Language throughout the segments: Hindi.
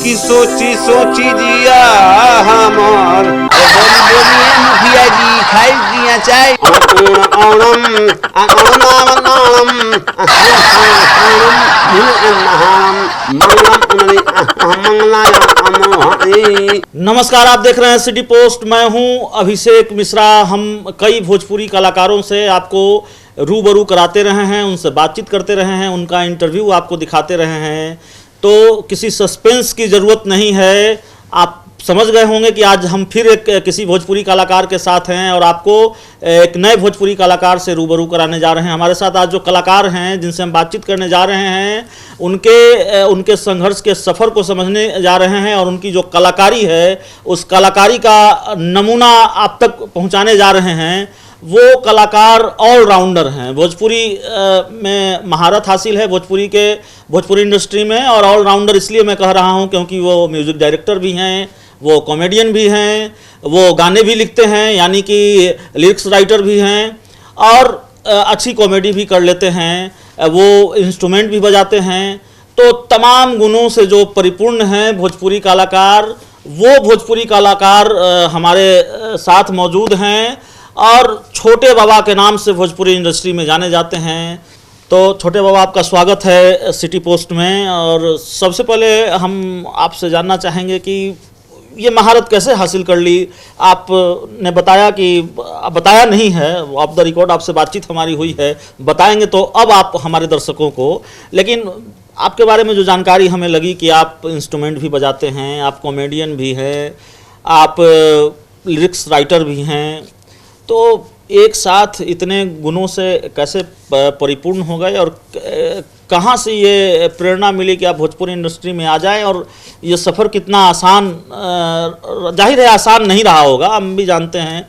की सोची सोची जिया हमार बोलिए मुखिया जी खाई दिया चाय नमस्कार, आप देख रहे हैं सिटी पोस्ट। मैं हूं अभिषेक मिश्रा। हम कई भोजपुरी कलाकारों से आपको रूबरू कराते रहे हैं, उनसे बातचीत करते रहे हैं, उनका इंटरव्यू आपको दिखाते रहे हैं, तो किसी सस्पेंस की ज़रूरत नहीं है। आप समझ गए होंगे कि आज हम फिर किसी भोजपुरी कलाकार के साथ हैं और आपको एक नए भोजपुरी कलाकार से रूबरू कराने जा रहे हैं। हमारे साथ आज जो कलाकार हैं जिनसे हम बातचीत करने जा रहे हैं, उनके संघर्ष के सफ़र को समझने जा रहे हैं और उनकी जो कलाकारी है उस कलाकारी का नमूना आप तक पहुंचाने जा रहे हैं। वो कलाकार ऑलराउंडर हैं, भोजपुरी में महारत हासिल है भोजपुरी इंडस्ट्री में। और ऑलराउंडर इसलिए मैं कह रहा हूं क्योंकि वो म्यूज़िक डायरेक्टर भी हैं, वो कॉमेडियन भी हैं, वो गाने भी लिखते हैं, यानी कि लिरिक्स राइटर भी हैं, और अच्छी कॉमेडी भी कर लेते हैं, वो इंस्ट्रूमेंट भी बजाते हैं। तो तमाम गुणों से जो परिपूर्ण हैं भोजपुरी कलाकार, वो भोजपुरी कलाकार हमारे साथ मौजूद हैं और छोटे बाबा के नाम से भोजपुरी इंडस्ट्री में जाने जाते हैं। तो छोटे बाबा, आपका स्वागत है सिटी पोस्ट में। और सबसे पहले हम आपसे जानना चाहेंगे कि ये महारत कैसे हासिल कर ली। आपने बताया नहीं है, ऑफ द रिकॉर्ड आपसे बातचीत हमारी हुई है, बताएंगे तो अब आप हमारे दर्शकों को। लेकिन आपके बारे में जो जानकारी हमें लगी कि आप इंस्ट्रूमेंट भी बजाते हैं, आप कॉमेडियन भी हैं, आप लिरिक्स राइटर भी हैं, तो एक साथ इतने गुणों से कैसे परिपूर्ण हो गए और कहाँ से ये प्रेरणा मिली कि आप भोजपुरी इंडस्ट्री में आ जाएं? और ये सफ़र कितना आसान, जाहिर है आसान नहीं रहा होगा, हम भी जानते हैं,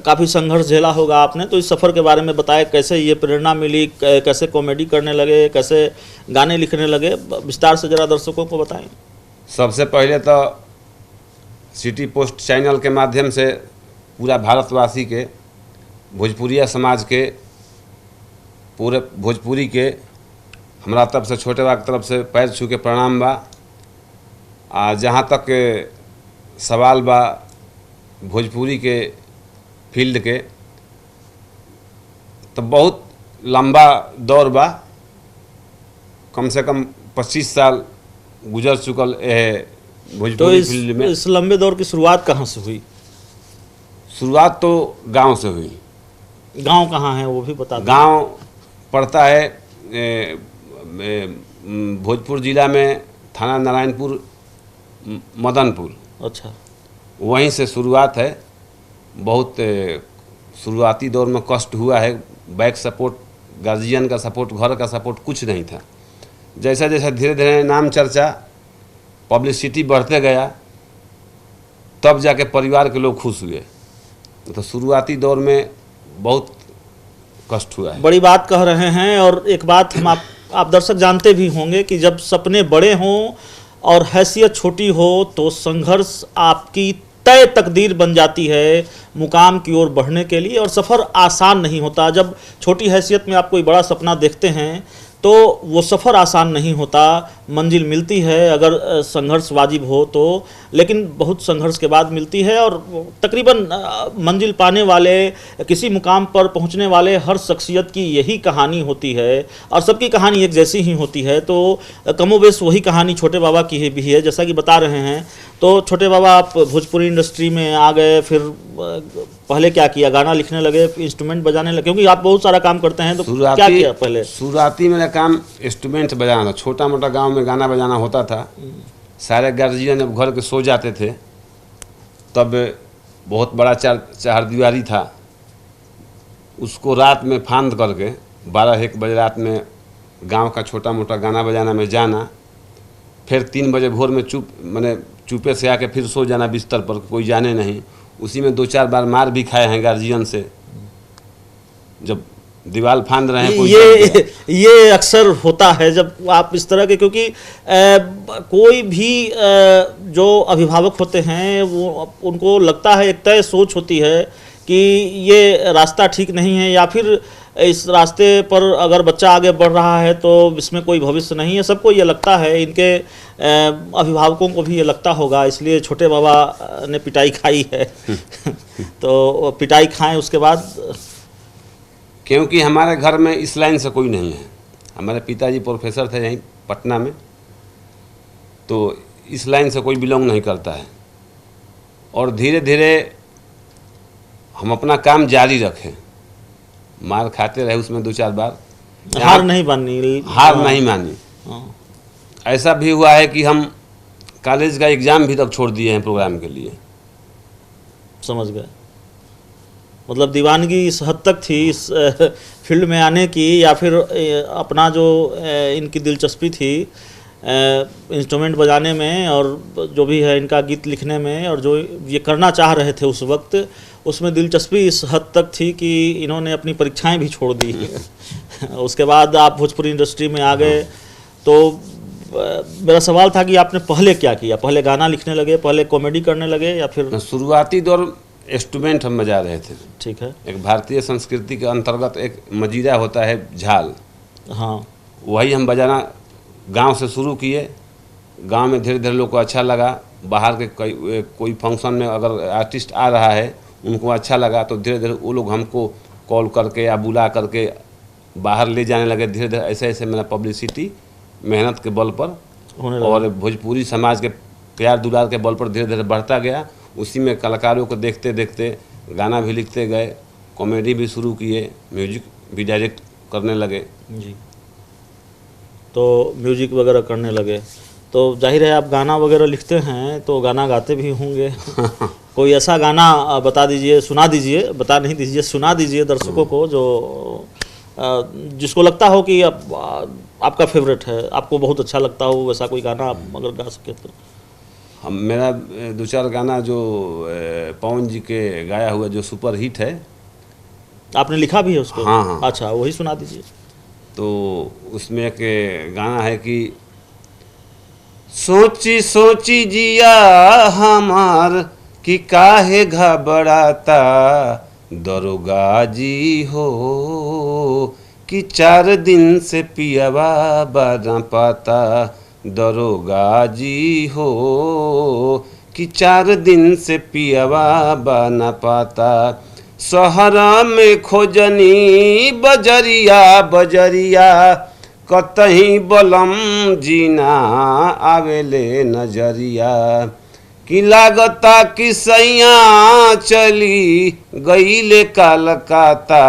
काफ़ी संघर्ष झेला होगा आपने। तो इस सफ़र के बारे में बताएं, कैसे ये प्रेरणा मिली, कैसे कॉमेडी करने लगे, कैसे गाने लिखने लगे, विस्तार से ज़रा दर्शकों को बताएं। सबसे पहले तो सिटी पोस्ट चैनल के माध्यम से पूरा भारतवासी के, भोजपुरिया समाज के, पूरे भोजपुरी के हमारा तरफ से, छोटे बा की तरफ से पैर छू के प्रणाम बा। जहाँ तक सवाल बा भोजपुरी के फील्ड के, तो बहुत लंबा दौर बा, कम से कम 25 साल गुजर चुकल है भोजपुरी फील्ड में। इस लंबे दौर की शुरुआत कहाँ से हुई? शुरुआत तो गांव से हुई। गांव कहाँ है वो भी बता दें। गांव पड़ता है भोजपुर जिला में, थाना नारायणपुर, मदनपुर। अच्छा, वहीं से शुरुआत है। बहुत शुरुआती दौर में कष्ट हुआ है, बैक सपोर्ट, गार्जियन का सपोर्ट, घर का सपोर्ट कुछ नहीं था। जैसा जैसा धीरे धीरे नाम चर्चा, पब्लिसिटी बढ़ते गया, तब जाके परिवार के लोग खुश हुए। तो शुरुआती दौर में बहुत कष्ट हुआ है। बड़ी बात कह रहे हैं। और एक बात आप दर्शक जानते भी होंगे कि जब सपने बड़े हों और हैसियत छोटी हो तो संघर्ष आपकी तय तकदीर बन जाती है मुकाम की ओर बढ़ने के लिए, और सफ़र आसान नहीं होता। जब छोटी हैसियत में आप कोई बड़ा सपना देखते हैं तो वो सफ़र आसान नहीं होता, मंजिल मिलती है अगर संघर्ष वाजिब हो तो, लेकिन बहुत संघर्ष के बाद मिलती है। और तकरीबन मंजिल पाने वाले, किसी मुकाम पर पहुंचने वाले हर शख्सियत की यही कहानी होती है और सबकी कहानी एक जैसी ही होती है। तो कमोबेश वही कहानी छोटे बाबा की भी है, जैसा कि बता रहे हैं। तो छोटे बाबा, आप भोजपुरी इंडस्ट्री में आ गए, फिर पहले क्या किया? गाना लिखने लगे, इंस्ट्रूमेंट बजाने लगे, क्योंकि आप बहुत सारा काम करते हैं, तो क्या किया पहले? शुरुआती मेरा काम इंस्ट्रूमेंट बजाना था। छोटा मोटा गांव में गाना बजाना होता था। सारे गार्जियन जब घर के सो जाते थे तब बहुत बड़ा चार दीवारी था, उसको रात में फांद करके 12-1 बजे रात में गांव का छोटा मोटा गाना बजाना में जाना, फिर 3 बजे भोर में चुपे से आके फिर सो जाना बिस्तर पर, कोई जाने नहीं। उसी में 2-4 बार मार भी खाए हैं गार्जियन से, जब दीवार फांद रहे हैं। ये अक्सर होता है जब आप इस तरह के, क्योंकि कोई भी जो अभिभावक होते हैं वो, उनको लगता है, एक तय सोच होती है कि ये रास्ता ठीक नहीं है, या फिर इस रास्ते पर अगर बच्चा आगे बढ़ रहा है तो इसमें कोई भविष्य नहीं है? सबको ये लगता है, इनके अभिभावकों को भी ये लगता होगा, इसलिए छोटे बाबा ने पिटाई खाई है। तो पिटाई खाएं उसके बाद, क्योंकि हमारे घर में इस लाइन से कोई नहीं है। हमारे पिताजी प्रोफेसर थे यहीं पटना में, तो इस लाइन से कोई बिलोंग नहीं करता है। और धीरे धीरे हम अपना काम जारी रखें, मार खाते रहे उसमें 2-4 बार, हार नहीं मानी। हार नहीं मानी। हाँ, ऐसा भी हुआ है कि हम कॉलेज का एग्ज़ाम भी तक छोड़ दिए हैं प्रोग्राम के लिए। समझ गए। मतलब दीवानगी इस हद तक थी इस फील्ड में आने की, या फिर अपना जो इनकी दिलचस्पी थी इंस्ट्रूमेंट बजाने में, और जो भी है इनका गीत लिखने में, और जो ये करना चाह रहे थे उस वक्त, उसमें दिलचस्पी इस हद तक थी कि इन्होंने अपनी परीक्षाएं भी छोड़ दी। उसके बाद आप भोजपुरी इंडस्ट्री में आ गए। तो मेरा सवाल था कि आपने पहले क्या किया? पहले गाना लिखने लगे, पहले कॉमेडी करने लगे, या फिर? शुरुआती दौर इंस्ट्रूमेंट हम बजा रहे थे। ठीक है। एक भारतीय संस्कृति के अंतर्गत एक मजीरा होता है झाल, हाँ, वही हम बजाना गांव से शुरू किए। गांव में धीरे धीरे लोग को अच्छा लगा। बाहर के कोई फंक्शन में अगर आर्टिस्ट आ रहा है, उनको अच्छा लगा, तो धीरे धीरे वो लोग हमको कॉल करके या बुला करके बाहर ले जाने लगे। धीरे धीरे ऐसे ऐसे मेरा पब्लिसिटी मेहनत के बल पर होने लगा। और भोजपुरी समाज के प्यार दुलार के बल पर धीरे धीरे बढ़ता गया। उसी में कलाकारों को देखते देखते गाना भी लिखते गए, कॉमेडी भी शुरू किए, म्यूजिक भी डायरेक्ट करने लगे। जी। तो म्यूजिक वगैरह करने लगे, तो जाहिर है आप गाना वगैरह लिखते हैं, तो गाना गाते भी होंगे। कोई ऐसा गाना बता दीजिए, सुना दीजिए, बता नहीं दीजिए, सुना दीजिए दर्शकों को, जो जिसको लगता हो कि आपका फेवरेट है, आपको बहुत अच्छा लगता हो, वैसा कोई गाना आप अगर गा सके तो। हम मेरा 2-4 गाना जो पवन जी के गाया हुआ जो सुपर हिट है, आपने लिखा भी है उसको? हाँ हाँ। अच्छा, वही सुना दीजिए। तो उसमें एक गाना है कि सोची सोची जिया हमार कि काहे घबराता दरोगा जी हो, कि 4 दिन से पियवा बना पाता दरोगा जी हो, कि 4 दिन से पियवा बना पाता। सहरा में खोजनी बजरिया बजरिया, कतहीं बलम जीना आवेले नजरिया, कि लागता कि सैया चली गईले कलकत्ता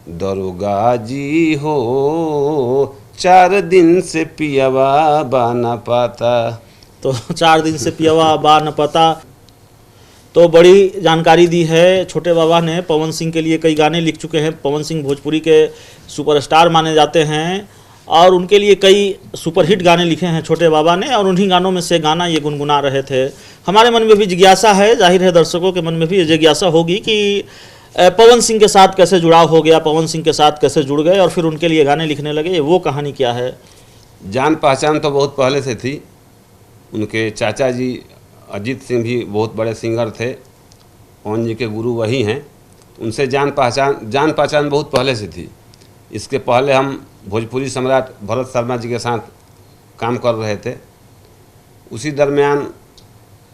दरोगा जी हो, 4 दिन से पियवा बना पाता। तो 4 दिन से पियवा बा न पता। तो बड़ी जानकारी दी है छोटे बाबा ने। पवन सिंह के लिए कई गाने लिख चुके हैं। पवन सिंह भोजपुरी के सुपरस्टार माने जाते हैं, और उनके लिए कई सुपरहिट गाने लिखे हैं छोटे बाबा ने, और उन्हीं गानों में से गाना ये गुनगुना रहे थे। हमारे मन में भी जिज्ञासा है, जाहिर है दर्शकों के मन में भी ये जिज्ञासा होगी कि पवन सिंह के साथ कैसे जुड़ाव हो गया, पवन सिंह के साथ कैसे जुड़ गए और फिर उनके लिए गाने लिखने लगे, वो कहानी क्या है? जान पहचान तो बहुत पहले से थी। उनके चाचा जी अजीत सिंह भी बहुत बड़े सिंगर थे, पवन जी के गुरु वही हैं। उनसे जान पहचान बहुत पहले से थी। इसके पहले हम भोजपुरी सम्राट भरत शर्मा जी के साथ काम कर रहे थे। उसी दरमियान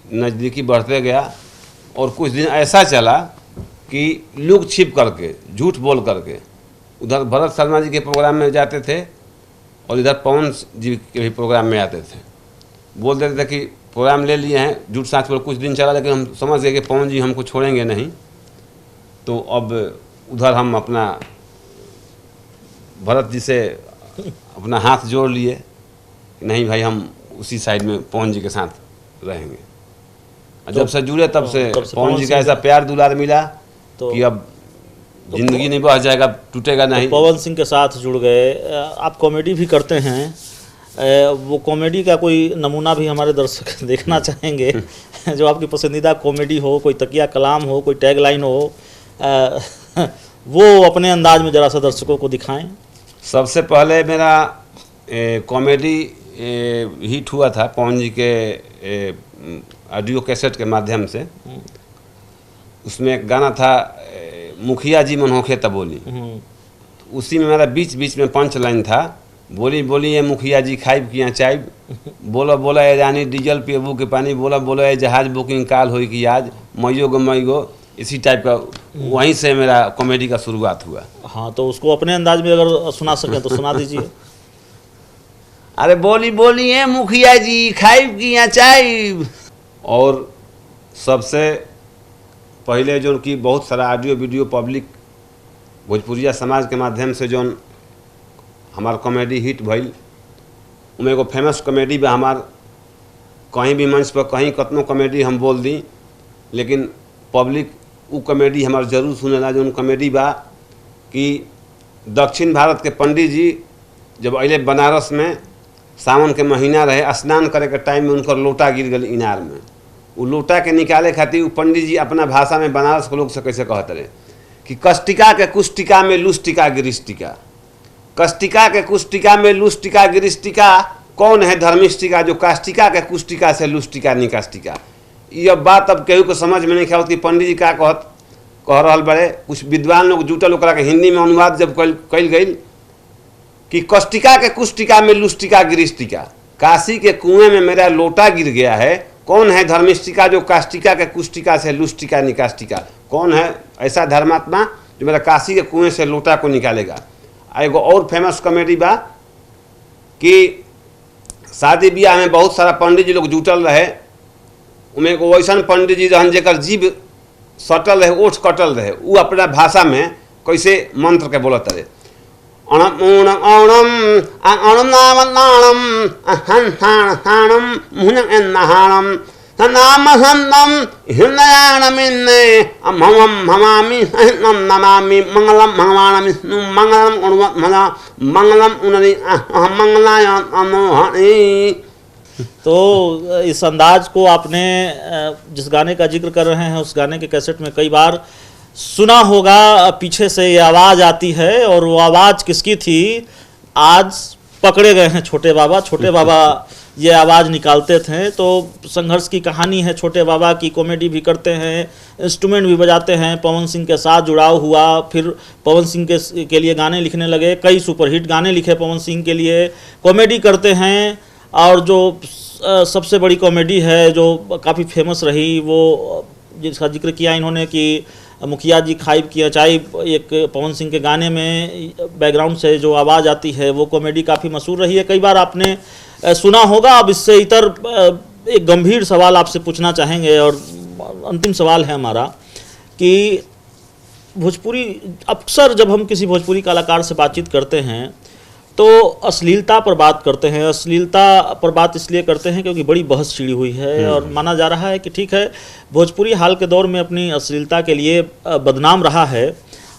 नज़दीकी बढ़ते गया, और कुछ दिन ऐसा चला कि लुक छिप करके, झूठ बोल करके उधर भरत शर्मा जी के प्रोग्राम में जाते थे, और इधर पवन जी के भी प्रोग्राम में आते थे। बोल देते थे कि प्रोग्राम ले लिए हैं, झूठ साथ पर कुछ दिन चला, लेकिन हम समझ गए कि पवन जी हमको छोड़ेंगे नहीं। तो अब उधर हम अपना भरत जी से अपना हाथ जोड़ लिए, नहीं भाई हम उसी साइड में पवन जी के साथ रहेंगे। जब से जुड़े तब से पवन जी का ऐसा प्यार दुलार मिला कि अब जिंदगी नहीं बह जाएगा, टूटेगा नहीं। तो पवन सिंह के साथ जुड़ गए। आप कॉमेडी भी करते हैं, वो कॉमेडी का कोई नमूना भी हमारे दर्शक देखना चाहेंगे, जो आपकी पसंदीदा कॉमेडी हो, कोई तकिया कलाम हो, कोई टैग लाइन हो, वो अपने अंदाज में ज़रा सा दर्शकों को दिखाएं। सबसे पहले मेरा कॉमेडी हिट हुआ था पवन जी के ऑडियो कैसेट के माध्यम से। उसमें एक गाना था मुखिया जी मन होखे तब बोली, उसी में मेरा बीच बीच में पंच लाइन था, बोली बोली ये मुखिया जी खाइब किया चाय, बोला बोला ये रानी डीजल पेबू के पानी, बोला बोला ये जहाज बुकिंग काल हुई कि आज मईयो गो मईगो, इसी टाइप का वहीं से मेरा कॉमेडी का शुरुआत हुआ। हाँ, तो उसको अपने अंदाज में अगर सुना सकें तो सुना दीजिए। अरे बोली बोली है मुखिया जी खाइब किया चाय। और सबसे पहले जो कि बहुत सारा ऑडियो वीडियो पब्लिक भोजपुरिया समाज के माध्यम से जो हमार कॉमेडी हिट भइल, उमें एगो फेमस कॉमेडी बा हमार, कहीं भी मंच पर कहीं कतनो कॉमेडी हम बोल दी, लेकिन पब्लिक उ कॉमेडी हमार जरूर सुनेला। जो कॉमेडी बा कि दक्षिण भारत के पंडित जी जब अले बनारस में, सावन के महीना रहे, स्नान करे के टाइम में उनकर लोटा गिर गई इनार में। उ लोटा के निकाले खातिर उ पंडित जी अपना भाषा में बनारस के लोग से कैसे कहते रहे कि कष्टिका के कुष्टिका में लुष्टिका गिरिष्टिका, कष्टिका के कुष्टिका में लुष्टिका गिरिष्टिका, कौन है धर्मिष्टिका जो काष्टिका के कुष्टिका से लुष्टिका निकाष्टिका। ये बात अब केहू को समझ में नहीं आवत कि पंडित जी का कह रहा बड़े। कुछ विद्वान लोग जुटल, ओकरा के हिंदी में अनुवाद जब कल गई कि कष्टिका के कुष्टिका में लुष्टिका गिरिष्टिका, काशी के कुएं में मेरा लोटा गिर गया है, कौन है धर्मिष्टिका जो काष्टिका के कुष्टिका से लुष्टिका निकाष्टिका, कौन है ऐसा धर्मात्मा जो मेरा काशी के कुएं से लोटा को निकालेगा। एगो और फेमस कॉमेडी बा कि शादी ब्याह में बहुत सारा पंडित जी लोग जुटल रहे, उमें एगो वैसन पंडित जी रहन जेकर जीभ सटल रहे, ओठ कटल रहे, उ अपना भाषा में कैसे मंत्र के बोलत रहे, अणम ऊणम औणम अणम नाम नाणम हन हाण हाणम मुहन एन्नहाणम तनाम हन्नम हृदयाणमिन्ने अमहम हमामि हन्नम नमामि मंगलम भगवान विष्णु मंगलम उन्मत्मना मंगलम उन्नति मंगलाय अनोहनि। तो इस अंदाज को आपने जिस गाने का जिक्र कर रहे हैं उस गाने के कैसेट में कई बार सुना होगा। पीछे से ये आवाज़ आती है और वो आवाज़ किसकी थी? आज पकड़े गए हैं छोटे बाबा। छोटे बाबा ये आवाज़ निकालते थे। तो संघर्ष की कहानी है छोटे बाबा की, कॉमेडी भी करते हैं, इंस्ट्रूमेंट भी बजाते हैं, पवन सिंह के साथ जुड़ाव हुआ, फिर पवन सिंह के लिए गाने लिखने लगे, कई सुपरहिट गाने लिखे पवन सिंह के लिए, कॉमेडी करते हैं। और जो सबसे बड़ी कॉमेडी है जो काफ़ी फेमस रही, वो जिसका जिक्र किया इन्होंने कि मुखिया जी खाइब किया चाय, एक पवन सिंह के गाने में बैकग्राउंड से जो आवाज़ आती है वो कॉमेडी काफ़ी मशहूर रही है, कई बार आपने सुना होगा। अब इससे इतर एक गंभीर सवाल आपसे पूछना चाहेंगे और अंतिम सवाल है हमारा कि भोजपुरी, अक्सर जब हम किसी भोजपुरी कलाकार से बातचीत करते हैं तो अश्लीलता पर बात करते हैं। अश्लीलता पर बात इसलिए करते हैं क्योंकि बड़ी बहस छिड़ी हुई है और माना जा रहा है कि ठीक है, भोजपुरी हाल के दौर में अपनी अश्लीलता के लिए बदनाम रहा है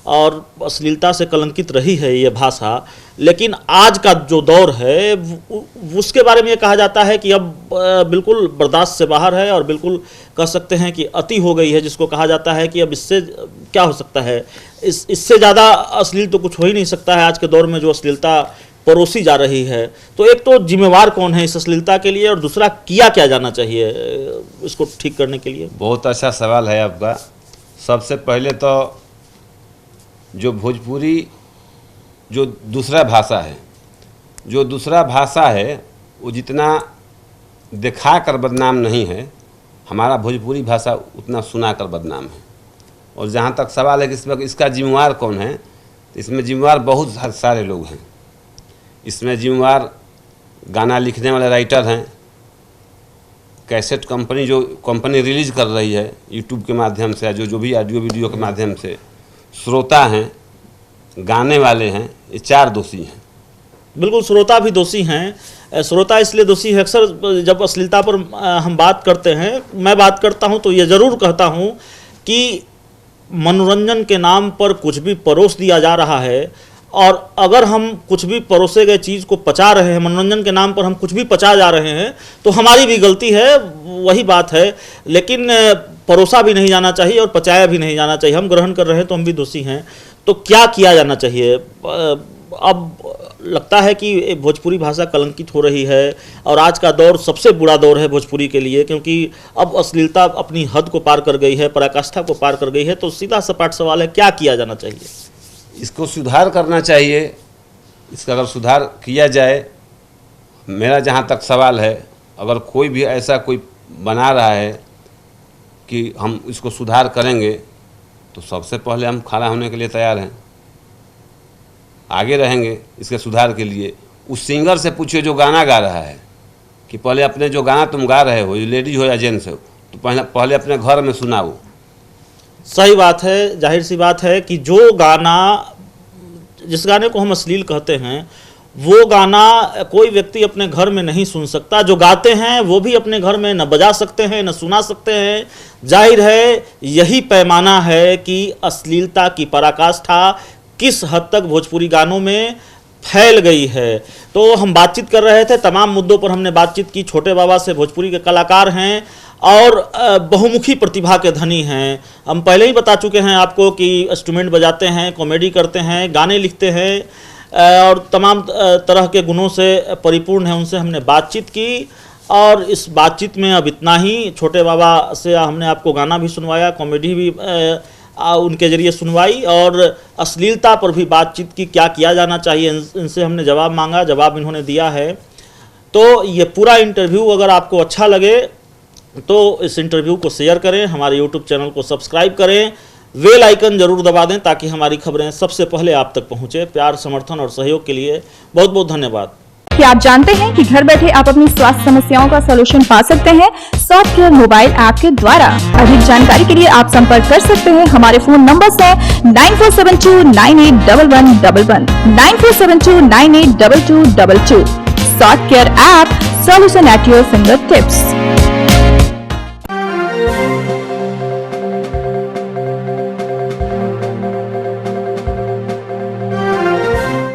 और अश्लीलता से कलंकित रही है ये भाषा। लेकिन आज का जो दौर है उसके बारे में ये कहा जाता है कि अब बिल्कुल बर्दाश्त से बाहर है और बिल्कुल कह सकते हैं कि अति हो गई है, जिसको कहा जाता है कि अब इससे क्या हो सकता है, इससे ज़्यादा अश्लील तो कुछ हो ही नहीं सकता है आज के दौर में जो अश्लीलता परोसी जा रही है। तो एक तो जिम्मेवार कौन है इस अश्लीलता के लिए और दूसरा किया क्या जाना चाहिए इसको ठीक करने के लिए? बहुत अच्छा सवाल है आपका। सबसे पहले तो जो भोजपुरी जो दूसरा भाषा है वो जितना दिखा कर बदनाम नहीं है, हमारा भोजपुरी भाषा उतना सुना कर बदनाम है। और जहाँ तक सवाल है कि इसका जिम्मेवार कौन है, तो इसमें जिम्मेवार बहुत सारे लोग हैं। इसमें जिम्मेवार गाना लिखने वाले राइटर हैं, कैसेट कंपनी जो कंपनी रिलीज़ कर रही है यूट्यूब के माध्यम से, जो भी ऑडियो वीडियो के माध्यम से, श्रोता हैं, गाने वाले हैं, ये चार दोषी हैं। बिल्कुल, श्रोता भी दोषी हैं। श्रोता इसलिए दोषी है, अक्सर जब अश्लीलता पर हम बात करते हैं, मैं बात करता हूं तो ये ज़रूर कहता हूं कि मनोरंजन के नाम पर कुछ भी परोस दिया जा रहा है और अगर हम कुछ भी परोसे गए चीज़ को पचा रहे हैं, मनोरंजन के नाम पर हम कुछ भी पचा जा रहे हैं, तो हमारी भी गलती है, वही बात है। लेकिन परोसा भी नहीं जाना चाहिए और पचाया भी नहीं जाना चाहिए। हम ग्रहण कर रहे हैं तो हम भी दोषी हैं। तो क्या किया जाना चाहिए? अब लगता है कि भोजपुरी भाषा कलंकित हो रही है और आज का दौर सबसे बुरा दौर है भोजपुरी के लिए, क्योंकि अब अश्लीलता अपनी हद को पार कर गई है, पराकाष्ठा को पार कर गई है। तो सीधा सपाट सवाल है, क्या किया जाना चाहिए? इसको सुधार करना चाहिए। इसका अगर सुधार किया जाए, मेरा जहाँ तक सवाल है, अगर कोई भी ऐसा कोई बना रहा है कि हम इसको सुधार करेंगे, तो सबसे पहले हम खड़ा होने के लिए तैयार हैं, आगे रहेंगे इसके सुधार के लिए। उस सिंगर से पूछिए जो गाना गा रहा है कि पहले अपने जो गाना तुम गा रहे हो, लेडीज हो या जेंट्स हो, तो पहले अपने घर में सुनाओ। सही बात है, जाहिर सी बात है कि जो गाना, जिस गाने को हम अश्लील कहते हैं, वो गाना कोई व्यक्ति अपने घर में नहीं सुन सकता। जो गाते हैं वो भी अपने घर में न बजा सकते हैं न सुना सकते हैं। जाहिर है यही पैमाना है कि अश्लीलता की पराकाष्ठा किस हद तक भोजपुरी गानों में फैल गई है। तो हम बातचीत कर रहे थे, तमाम मुद्दों पर हमने बातचीत की। छोटे बाबा से भोजपुरी के कलाकार हैं और बहुमुखी प्रतिभा के धनी हैं। हम पहले ही बता चुके हैं आपको कि इंस्ट्रूमेंट बजाते हैं, कॉमेडी करते हैं, गाने लिखते हैं और तमाम तरह के गुणों से परिपूर्ण है। उनसे हमने बातचीत की और इस बातचीत में अब इतना ही। छोटे बाबा से हमने आपको गाना भी सुनवाया, कॉमेडी भी उनके जरिए सुनवाई और अश्लीलता पर भी बातचीत की, क्या किया जाना चाहिए, इनसे हमने जवाब मांगा, जवाब इन्होंने दिया है। तो ये पूरा इंटरव्यू अगर आपको अच्छा लगे तो इस इंटरव्यू को शेयर करें, हमारे यूट्यूब चैनल को सब्सक्राइब करें, बेल आइकन जरूर दबा दें ताकि हमारी खबरें सबसे पहले आप तक पहुंचे। प्यार, समर्थन और सहयोग के लिए बहुत बहुत धन्यवाद। क्या आप जानते हैं कि घर बैठे आप अपनी स्वास्थ्य समस्याओं का सलूशन पा सकते हैं सॉफ्टकेयर मोबाइल ऐप के द्वारा? अधिक जानकारी के लिए आप संपर्क कर सकते हैं। हमारे फोन नंबर्स हैं 9472981111, 9472982222। Softcare app, solution at your finger tips.